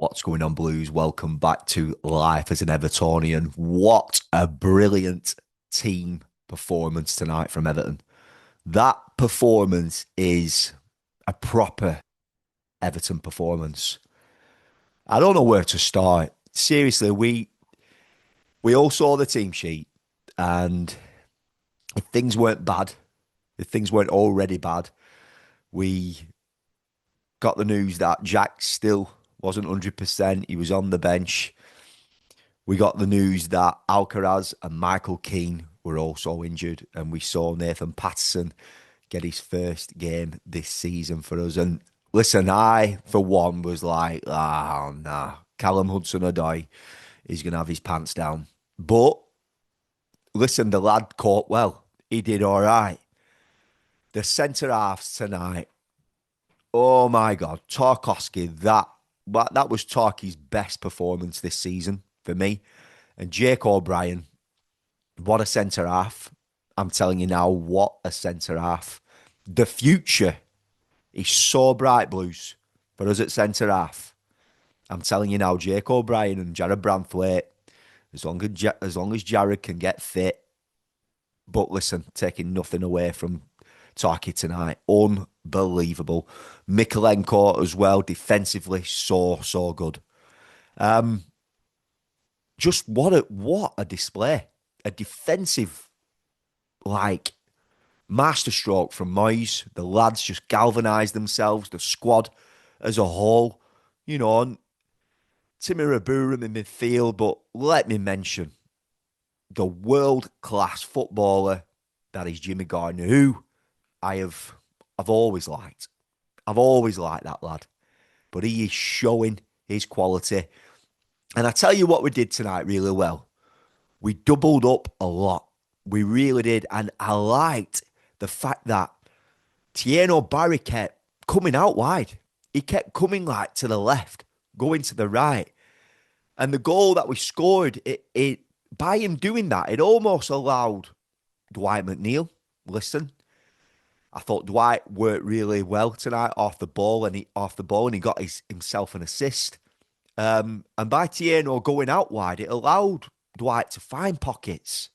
What's going on, Blues? Welcome back to Life as an Evertonian. What a brilliant team performance tonight from Everton. That performance is a proper Everton performance. I don't know where to start. Seriously, we all saw the team sheet, and if things weren't bad, if things weren't already bad, we got the news that Jack still wasn't 100%. He was on the bench. We got the news that Alcaraz and Michael Keane were also injured, and we saw Nathan Patterson get his first game this season for us. And listen, I, for one, was like, oh, nah, Callum Hudson-Odoi is going to have his pants down. But listen, the lad caught well. He did all right. The centre halves tonight, oh my God, Tarkowski, that was Tarky's best performance this season for me. And Jake O'Brien, what a centre half. I'm telling you now, what a centre half. The future is so bright, Blues, for us at centre half. I'm telling you now, Jake O'Brien and Jared Branthwaite, as long as Jared can get fit. But listen, taking nothing away from Tarky tonight. Unbelievable. Mikolenko as well, defensively, so good. Just what a display. A defensive, like, masterstroke from Moyes. The lads just galvanised themselves, the squad as a whole. You know, and Timmy Aburam in midfield, but let me mention the world-class footballer that is Jimmy Gardner, who I've always liked. I've always liked that lad. But he is showing his quality. And I tell you what we did tonight really well. We doubled up a lot. We really did. And I liked the fact that Tieno Barry kept coming out wide. He kept coming like to the left, going to the right. And the goal that we scored, it by him doing that, it almost allowed Dwight McNeil. Listen, I thought Dwight worked really well tonight off the ball, and he got himself an assist. And by Tieno going out wide, it allowed Dwight to find pockets.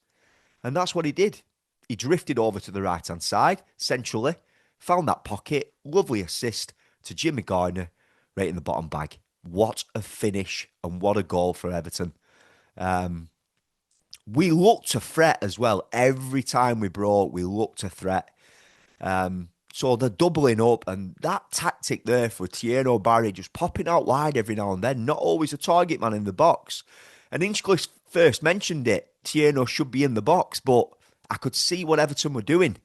And that's what he did. He drifted over to the right-hand side, centrally, found that pocket, lovely assist to Jimmy Gardner, right in the bottom bag. What a finish and what a goal for Everton. We looked to threat as well. Every time we brought, we looked to threat. So they're doubling up, and that tactic there for Tieno Barry just popping out wide every now and then, not always a target man in the box. And Inchcliffe first mentioned it. Tieno should be in the box, but I could see what Everton were doing.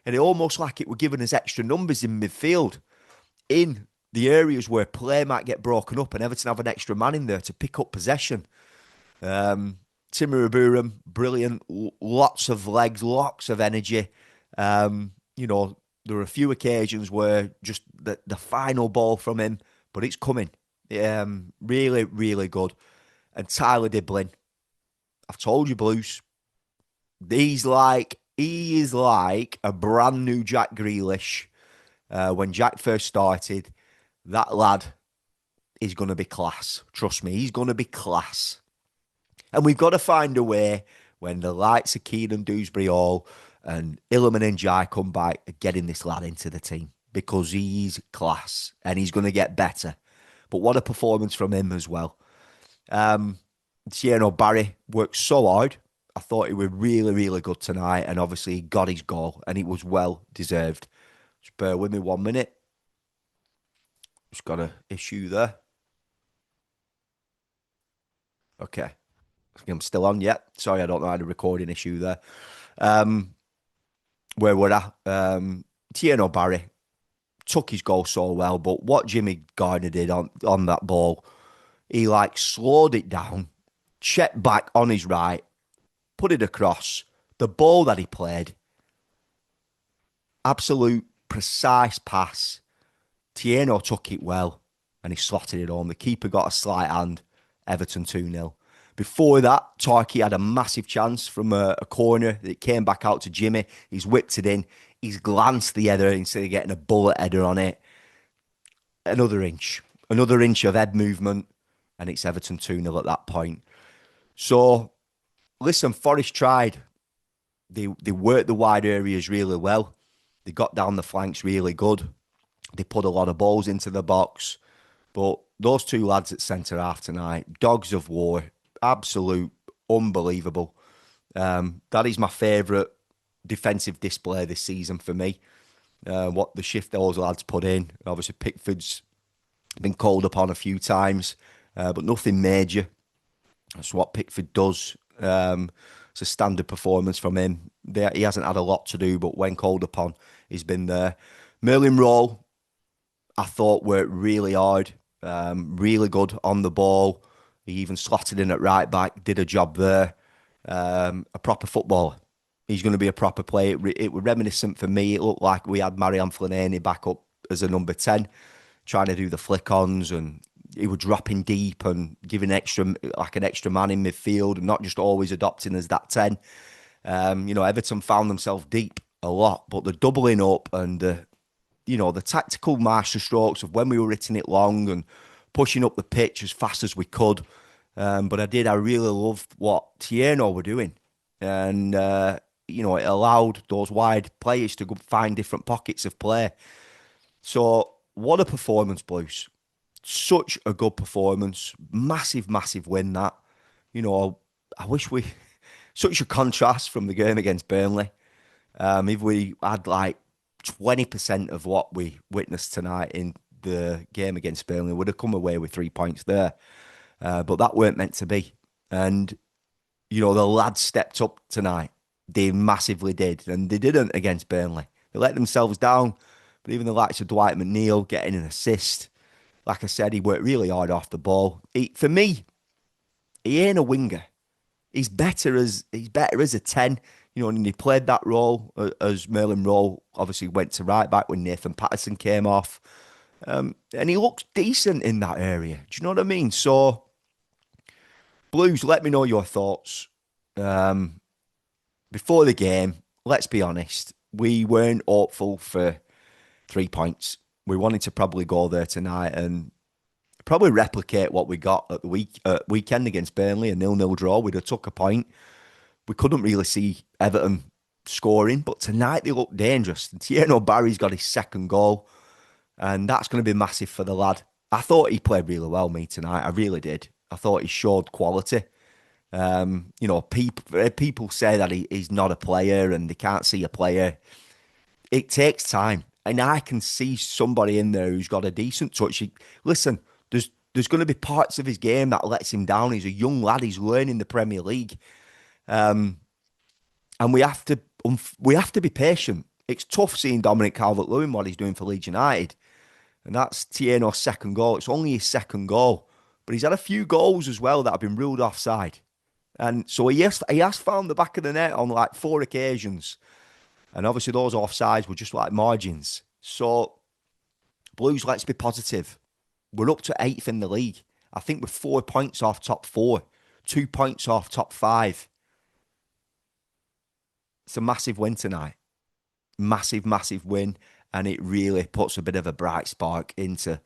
And it almost like it were giving us extra numbers in midfield, in the areas where play might get broken up, and Everton have an extra man in there to pick up possession. Timur Aburam, brilliant. Lots of legs, lots of energy. You know, there were a few occasions where just the final ball from him, but it's coming. Really, really good. And Tyler Diblin, I've told you, Blues, he is like a brand new Jack Grealish. When Jack first started, that lad is going to be class. Trust me, he's going to be class. And we've got to find a way when the likes of Keenan Dewsbury Hall and Illiman and Jai come back, getting this lad into the team, because he's class and he's going to get better. But what a performance from him as well. Tieno Barry worked so hard. I thought he was really, really good tonight, and obviously he got his goal, and it was well deserved. Just bear with me 1 minute. Just got an issue there. Okay. I'm still on yet. Sorry, I don't know, I had a recording issue there. Where were I? Tieno Barry took his goal so well, but what Jimmy Gardner did on that ball, he like slowed it down, checked back on his right, put it across. The ball that he played, absolute precise pass. Tieno took it well, and he slotted it home. The keeper got a slight hand. Everton 2-0. Before that, Tarky had a massive chance from a corner that came back out to Jimmy. He's whipped it in. He's glanced the header instead of getting a bullet header on it. Another inch of head movement. and it's Everton 2-0 at that point. So, listen, Forest tried. They worked the wide areas really well. They got down the flanks really good. They put a lot of balls into the box. But those two lads at centre half tonight, dogs of war, absolute unbelievable. That is my favourite defensive display this season for me. What the shift those lads put in. Obviously, Pickford's been called upon a few times, but nothing major. That's what Pickford does. It's a standard performance from him. He hasn't had a lot to do, but when called upon, he's been there. Merlin Roll, I thought worked really hard, really good on the ball. He even slotted in at right back, did a job there. A proper footballer. He's going to be a proper player. It was reminiscent for me. It looked like we had Marianne Flannery back up as a number 10, trying to do the flick-ons, and he was dropping deep and giving an extra man in midfield and not just always adopting as that 10. Everton found themselves deep a lot, but the doubling up and the tactical master strokes of when we were hitting it long and pushing up the pitch as fast as we could. But I really loved what Tierno were doing. And, it allowed those wide players to go find different pockets of play. So, what a performance, Blues. Such a good performance. Massive, massive win, that. I wish such a contrast from the game against Burnley. If we had like 20% of what we witnessed tonight in the game against Burnley, would have come away with 3 points there. But that weren't meant to be. And, the lads stepped up tonight. They massively did. And they didn't against Burnley. They let themselves down. But even the likes of Dwight McNeil getting an assist. Like I said, he worked really hard off the ball. For me, he ain't a winger. He's better as a 10. And he played that role as Merlin Rowe obviously went to right back when Nathan Patterson came off. And he looks decent in that area. Do you know what I mean? So, Blues, let me know your thoughts. Before the game, let's be honest, we weren't hopeful for 3 points. We wanted to probably go there tonight and probably replicate what we got at the weekend against Burnley, a 0-0 draw. We'd have took a point. We couldn't really see Everton scoring, but tonight they look dangerous. And Tierno Barry's got his second goal, and that's going to be massive for the lad. I thought he played really well, me, tonight. I really did. I thought he showed quality. People say that he's not a player and they can't see a player. It takes time, and I can see somebody in there who's got a decent touch. Listen, there's going to be parts of his game that lets him down. He's a young lad. He's learning the Premier League. And we have to be patient. It's tough seeing Dominic Calvert-Lewin what he's doing for Leeds United, and that's Tierno's second goal. It's only his second goal, but he's had a few goals as well that have been ruled offside, and so he has found the back of the net on like 4 occasions, and obviously those offsides were just like margins. So, Blues, let's be positive. We're up to 8th in the league. I think we're 4 points off top 4, 2 points off top 5. It's a massive win tonight. Massive, massive win. And it really puts a bit of a bright spark into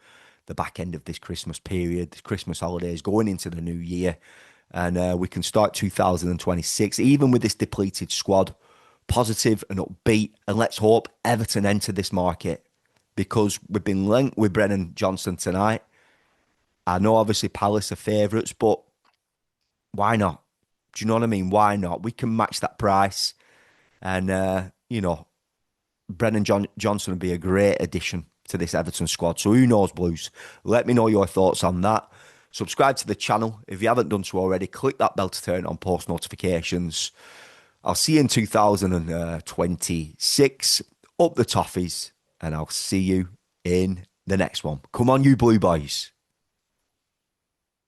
the back end of this Christmas period, the Christmas holidays, going into the new year. And we can start 2026, even with this depleted squad, positive and upbeat. And let's hope Everton enter this market, because we've been linked with Brennan Johnson tonight. I know obviously Palace are favourites, but why not? Do you know what I mean? Why not? We can match that price. And, Brennan Johnson would be a great addition to this Everton squad. So who knows, Blues? Let me know your thoughts on that. Subscribe to the channel. If you haven't done so already, click that bell to turn on post notifications. I'll see you in 2026. Up the Toffees. And I'll see you in the next one. Come on, you Blue Boys.